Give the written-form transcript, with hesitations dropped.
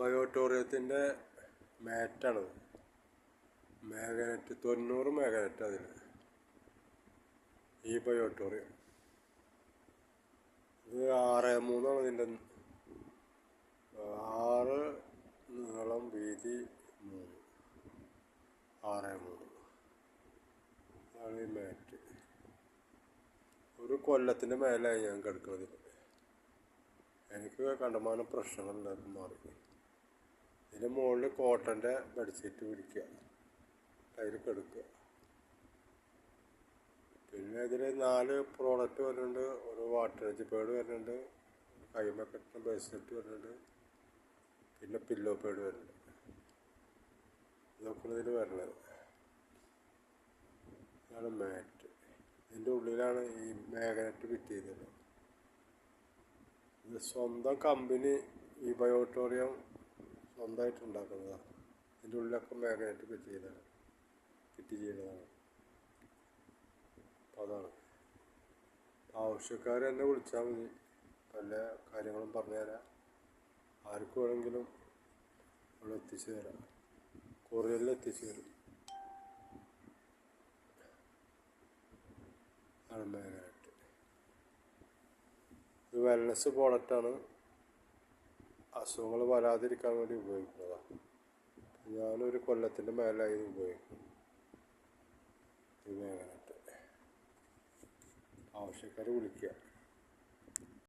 ബയോട്ടോറിയത്തിൻ്റെ മാറ്റാണത്. Magnet 90 magnet അതിൽ ഈ ബയോട്ടോറിയം. ഇത് 6.3 ഇതിൻ്റെ 6 നീളം വീതി 3 6.3 ആണ് ഈ മാറ്റ്. ഒരു കൊല്ലത്തിൻ്റെ മേലായി ഞാൻ കിടക്കുന്നത്. എനിക്ക് കണ്ടമാനം പ്രശ്നങ്ങളുണ്ടായിരുന്നു മാറി. ഇതിൻ്റെ മുകളിൽ കോട്ടൻ്റെ ബെഡ്ഷീറ്റ് പിടിക്കുക, അതിൽ കിടക്കുക. പിന്നെ ഇതിൽ 4 പ്രോഡക്റ്റ് വരുന്നുണ്ട്. ഒരു വാട്ടർ പേഡ് വരുന്നുണ്ട്, കൈമ കെട്ടുന്ന ബെഡ്ഷീറ്റ് വരുന്നുണ്ട്, പിന്നെ പില്ലോ പേഡ് വരുന്നുണ്ട്. ഇതൊക്കെ ഇതിൽ വരുന്നത്. ഇതാണ് മാറ്റ്. ഇതിൻ്റെ ഉള്ളിലാണ് ഈ മാഗ്നറ്റ് ഫിറ്റ് ചെയ്തത്. ഇത് സ്വന്തം കമ്പനി ഈ ബയോട്ടോറിയം സ്വന്തമായിട്ട് ഉണ്ടാക്കുന്നതാണ്. ഇതിൻ്റെ ഉള്ളിലൊക്കെ മാഗ്നറ്റ് ഫിറ്റ് ചെയ്തതാണ്. അതാണ്. ആവശ്യക്കാർ എന്നെ വിളിച്ചാൽ മതി, പല കാര്യങ്ങളും പറഞ്ഞുതരാം. ആർക്ക് വേണമെങ്കിലും ഇവിടെ എത്തിച്ചു തരാം, കൊറിയറിൽ എത്തിച്ചു തരും. ആണ് മാഗ്നറ്റ്. ഇത് വെൽനെസ് പ്രോഡക്റ്റാണ്. അസുഖങ്ങൾ വരാതിരിക്കാൻ വേണ്ടി ഉപയോഗിക്കുന്നതാണ്. ഞാനൊരു കൊല്ലത്തിൻ്റെ മേലായി ഇത് ഉപയോഗിക്കും. ഈ മാഗ്നറ്റ് ആവശ്യക്കാർ വിളിക്കുക.